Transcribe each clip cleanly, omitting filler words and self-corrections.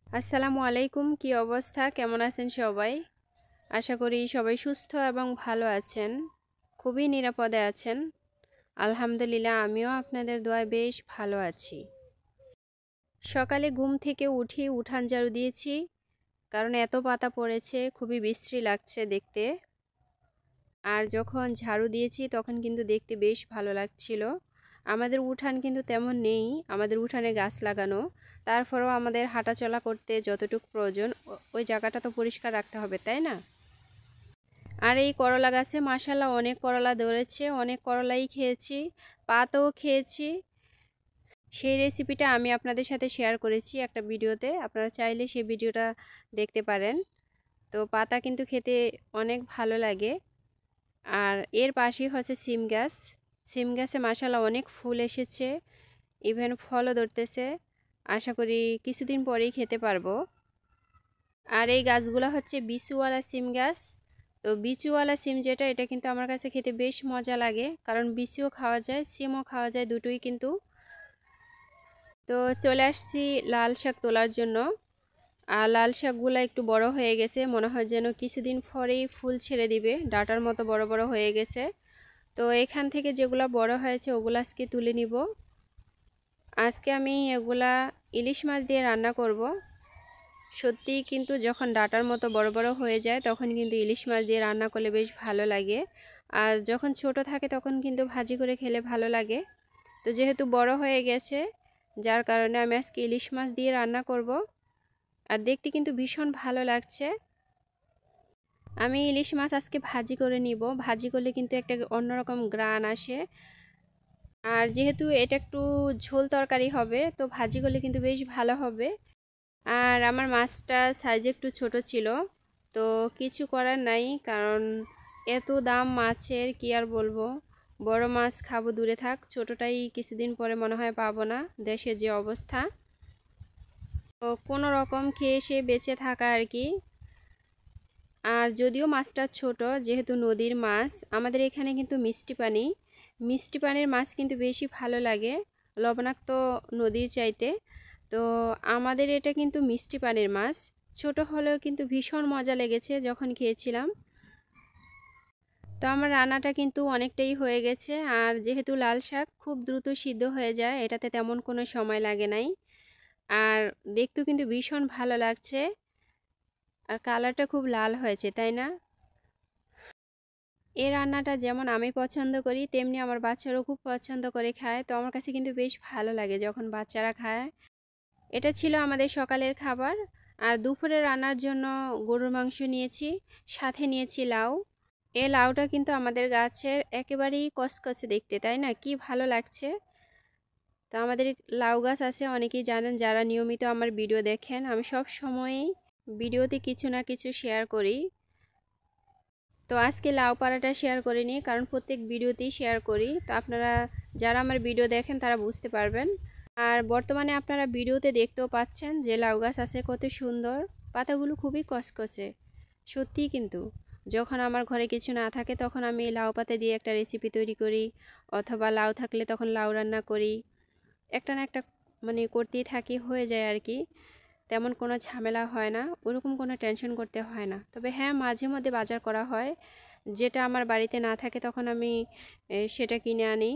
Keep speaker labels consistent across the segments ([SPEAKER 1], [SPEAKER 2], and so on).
[SPEAKER 1] আসসালামু আলাইকুম। কি অবস্থা, কেমন আছেন সবাই? আশা করি সবাই সুস্থ এবং ভালো আছেন, খুবই নিরাপদে আছেন। আলহামদুলিল্লাহ, আমিও আপনাদের দোয়ায় বেশ ভালো আছি। সকালে ঘুম থেকে উঠান ঝাড়ু দিয়েছি, কারণ এত পাতা পড়েছে, খুবই বিশ্রী লাগছে দেখতে। আর যখন ঝাড়ু দিয়েছি তখন কিন্তু দেখতে বেশ ভালো লাগছিল। আমাদের উঠান কিন্তু তেমন নেই, আমাদের উঠানে গাছ লাগানো, তারপরেও আমাদের হাঁটাচলা করতে যতটুকু প্রয়োজন ওই জায়গাটা তো পরিষ্কার রাখতে হবে, তাই না? আর এই করলা গাছে মাশাআল্লাহ অনেক করলা ধরেছে, অনেক করলাই খেয়েছি, পাতাও খেয়েছি। সেই রেসিপিটা আমি আপনাদের সাথে শেয়ার করেছি একটা ভিডিওতে, আপনারা চাইলে সেই ভিডিওটা দেখতে পারেন। তো পাতা কিন্তু খেতে অনেক ভালো লাগে। আর এর পাশেই হচ্ছে সিম গাছ। সিম গাছে মাশাআল্লাহ অনেক ফুল এসেছে, ইভেন ফলও ধরতেছে। আশা করি কিছুদিন পরেই খেতে পারবো। আর এই গাছগুলো হচ্ছে বিচুওয়ালা সিম গাছ। তো বিচুওয়ালা সিম যেটা, এটা কিন্তু আমার কাছে খেতে বেশ মজা লাগে, কারণ বিচিও খাওয়া যায়, সিমও খাওয়া যায়, দুটোই কিন্তু। তো চলে আসছি লাল শাক তোলার জন্য। আর লাল শাকগুলো একটু বড় হয়ে গেছে, মনে হয় যেন কিছুদিন পরেই ফুল ছেড়ে দিবে, ডাঁটার মতো বড় বড় হয়ে গেছে। তো এখান থেকে যেগুলো বড় হয়েছে ওগুলো আজকে তুলে নিব। আজকে আমি এগুলা ইলিশ মাছ দিয়ে রান্না করব। সত্যিই কিন্তু যখন ডাঁটার মতো বড় বড় হয়ে যায় তখন কিন্তু ইলিশ মাছ দিয়ে রান্না করলে বেশ ভালো লাগে। আর যখন ছোট থাকে তখন কিন্তু ভাজি করে খেলে ভালো লাগে। তো যেহেতু বড় হয়ে গেছে, যার কারণে আমি আজকে ইলিশ মাছ দিয়ে রান্না করব। আর দেখতে কিন্তু ভীষণ ভালো লাগছে। আমি ইলিশ মাছ আজকে ভাজি করে নিব, ভাজি করলে কিন্তু একটা অন্যরকম গ্রান আসে। আর যেহেতু এটা একটু ঝোল তরকারি হবে, তো ভাজি করলে কিন্তু বেশ ভালো হবে। আর আমার মাছটা সাইজে একটু ছোট ছিল, তো কিছু করার নাই, কারণ এত দাম মাছের কি আর বলবো। বড় মাছ খাবো দূরে থাক, ছোটটাই কিছুদিন পরে মনে হয় পাবো না, দেশের যে অবস্থা। তো কোনো রকম খেয়ে সে বেঁচে থাকা আর কি। আর যদিও মাছটা ছোট, যেহেতু নদীর মাছ, আমাদের এখানে কিন্তু মিষ্টি পানির মাছ কিন্তু বেশি ভালো লাগে লবণাক্ত নদীর চাইতে। তো আমাদের এটা কিন্তু মিষ্টি পানির মাছ, ছোট হলেও কিন্তু ভীষণ মজা লেগেছে যখন খেয়েছিলাম। তো আমার রান্নাটা কিন্তু অনেকটাই হয়ে গেছে। আর যেহেতু লাল শাক খুব দ্রুত সিদ্ধ হয়ে যায়, এটাতে তেমন কোনো সময় লাগে নাই। আর দেখতেও কিন্তু ভীষণ ভালো লাগছে, আর কালারটা খুব লাল হয়েছে, তাই না? এই রান্নাটা যেমন আমি পছন্দ করি, তেমনি আমার বাচ্চারাও খুব পছন্দ করে খায়। তো আমার কাছে কিন্তু বেশ ভালো লাগে যখন বাচ্চারা খায়। এটা ছিল আমাদের সকালের খাবার। আর দুপুরে রান্নার জন্য গরুর মাংস নিয়েছি, সাথে নিয়েছি লাউ। এই লাউটা কিন্তু আমাদের গাছের একেবারেই কচকচে দেখতে, তাই না? কি ভালো লাগছে। তো আমাদের লাউ গাছ আছে, অনেকেই জানেন যারা নিয়মিত আমার ভিডিও দেখেন, আমি সব সময়ই ভিডিওতে কিছু না কিছু শেয়ার করি। তো আজকে লাউ পাড়াটা শেয়ার করিনি, কারণ প্রত্যেক ভিডিওতেই শেয়ার করি। তো আপনারা যারা আমার ভিডিও দেখেন তারা বুঝতে পারবেন। আর বর্তমানে আপনারা ভিডিওতে দেখতেও পাচ্ছেন যে লাউ গাছ আছে কত সুন্দর, পাতাগুলো খুবই কচকচে। সত্যিই কিন্তু যখন আমার ঘরে কিছু না থাকে তখন আমি লাউ পাতা দিয়ে একটা রেসিপি তৈরি করি, অথবা লাউ থাকলে তখন লাউ রান্না করি। একটা না একটা মানে করতেই থাকি, হয়ে যায় আর কি। তেমন কোনো ঝামেলা হয় না, ওরকম কোনো টেনশন করতে হয় না। তবে হ্যাঁ, মাঝে মধ্যে বাজার করা হয়, যেটা আমার বাড়িতে না থাকে তখন আমি সেটা কিনে আনি।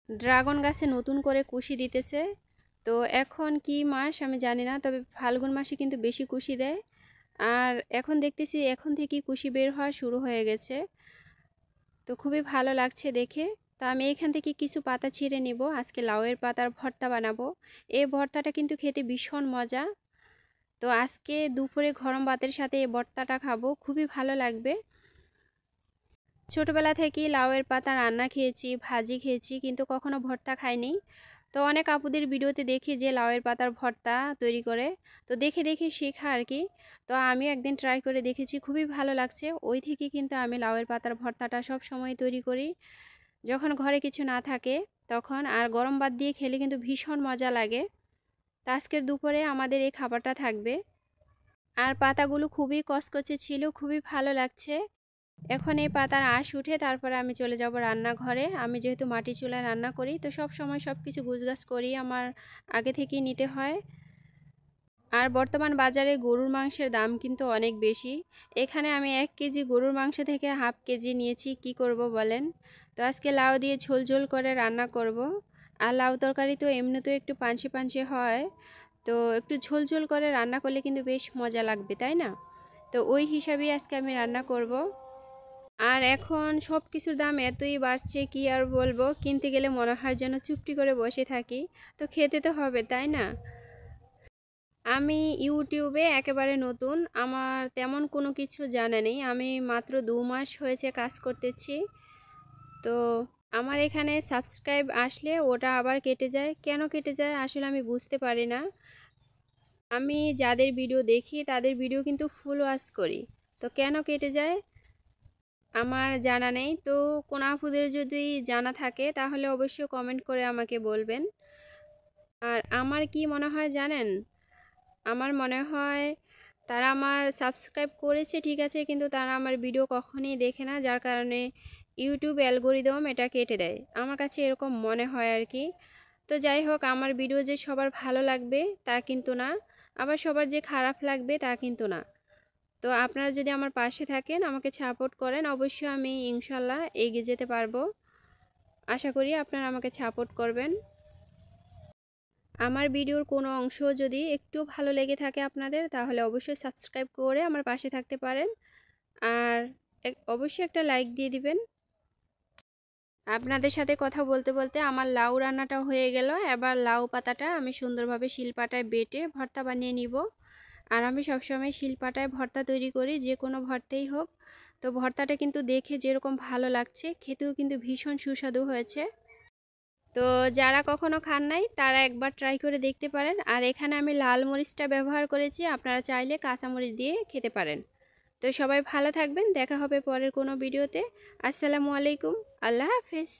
[SPEAKER 1] ড্রাগন গাছে নতুন করে কুশি দিতেছে। তো এখন কি মাস আমি জানি না, তবে ফাল্গুন মাসে কিন্তু বেশি কুশি দেয়। আর এখন দেখতেছি এখন থেকেই কুশি বের হওয়া শুরু হয়ে গেছে। তো খুবই ভালো লাগছে দেখে। তো আমি এখান থেকে কিছু পাতা ছিঁড়ে নিব, আজকে লাউয়ের পাতার ভর্তা বানাবো। এই ভর্তাটা কিন্তু খেতে ভীষণ মজা। তো আজকে দুপুরে গরম ভাতের সাথে এই ভর্তাটা খাবো, খুবই ভালো লাগবে। ছোটবেলা থেকেই লাউয়ের পাতা রান্না খেয়েছি, ভাজি খেয়েছি, কিন্তু কখনো ভর্তা খাইনি। তো অনেক আপুদের ভিডিওতে দেখি যে লাউয়ের পাতার ভর্তা তৈরি করে, তো দেখে দেখে শেখা আর কি। তো আমিও একদিন ট্রাই করে দেখেছি, খুবই ভালো লাগছে। ওই থেকে কিন্তু আমি লাউয়ের পাতার ভর্তাটা সব সময় তৈরি করি যখন ঘরে কিছু না থাকে তখন। আর গরম ভাত দিয়ে খেলে কিন্তু ভীষণ মজা লাগে। তো আজকের দুপুরে আমাদের এই খাবারটা থাকবে। আর পাতাগুলো খুবই কচকচে ছিল, খুবই ভালো লাগছে। এখন এই পাতার আঁশ উঠে তারপরে আমি চলে যাব রান্নাঘরে। আমি যেহেতু মাটি চুলায় রান্না করি, তো সব সময় সব কিছু গুছগাছ করি আমার আগে থেকেই নিতে হয়। আর বর্তমান বাজারে গরুর মাংসের দাম কিন্তু অনেক বেশি। এখানে আমি 1 কেজি গরুর মাংস থেকে হাফ কেজি নিয়েছি, কি করব বলেন। তো আজকে লাউ দিয়ে ঝোল ঝোল করে রান্না করব। আর লাউ তরকারি তো এমনিতেও একটু পানসে পানসে হয়, তো একটু ঝোল ঝোল করে রান্না করলে কিন্তু বেশ মজা লাগবে, তাই না? তো ওই হিসাবেই আজকে আমি রান্না করব। আর এখন সব কিছুর দাম এতই বাড়ছে, কি আর বলবো, কিনতে গেলে মনে হয় যেন চুপটি করে বসে থাকি। তো খেতে তো হবে, তাই না? আমি ইউটিউবে একেবারে নতুন, আমার তেমন কোনো কিছু জানা নেই। আমি মাত্র 2 মাস হয়েছে কাজ করতেছি। তো আমার এখানে সাবস্ক্রাইব আসলে ওটা আবার কেটে যায়, কেন কেটে যায় আসলে আমি বুঝতে পারি না। আমি যাদের ভিডিও দেখি তাদের ভিডিও কিন্তু ফুল ওয়াচ করি, তো কেন কেটে যায় আমার জানা নেই। তো কোন আপুদের যদি জানা থাকে তাহলে অবশ্যই কমেন্ট করে আমাকে বলবেন। আর আমার কি মনে হয় জানেন, আমার মনে হয় তারা আমার সাবস্ক্রাইব করেছে ঠিক আছে, কিন্তু তারা আমার ভিডিও কখনোই দেখে না, যার কারণে ইউটিউব অ্যালগরিদম এটা কেটে দেয়। আমার কাছে এরকম মনে হয় আর কি। তো যাই হোক, আমার ভিডিও যে সবার ভালো লাগবে তা কিন্তু না, আবার সবার যে খারাপ লাগবে তা কিন্তু না। তো আপনারা যদি আমার পাশে থাকেন, আমাকে সাপোর্ট করেন, অবশ্যই আমি ইনশাল্লাহ এগিয়ে যেতে পারবো। আশা করি আপনারা আমাকে সাপোর্ট করবেন। আমার ভিডিওর কোনো অংশ যদি একটু ভালো লেগে থাকে আপনাদের, তাহলে অবশ্যই সাবস্ক্রাইব করে আমার পাশে থাকতে পারেন। আর অবশ্যই একটা লাইক দিয়ে দিবেন। আপনাদের সাথে কথা বলতে বলতে আমার লাউ রান্নাটা হয়ে গেল। এবার লাউ পাতাটা আমি সুন্দরভাবে শিলপাটায় বেটে ভর্তা বানিয়ে নিব। আর আমি সবসময় শিলপাটায় ভর্তা তৈরি করি, যে কোনো ভর্তাই হোক। তো ভর্তাটা কিন্তু দেখে যেরকম ভালো লাগছে, খেতেও কিন্তু ভীষণ সুস্বাদু হয়েছে। তো যারা কখনো খান নাই তারা একবার ট্রাই করে দেখতে পারেন। আর এখানে আমি লাল মরিচটা ব্যবহার করেছি, আপনারা চাইলে কাঁচা মরিচ দিয়ে খেতে পারেন। তো সবাই ভালো থাকবেন, দেখা হবে পরের কোনো ভিডিওতে। আসসালামু আলাইকুম, আল্লাহ হাফেজ।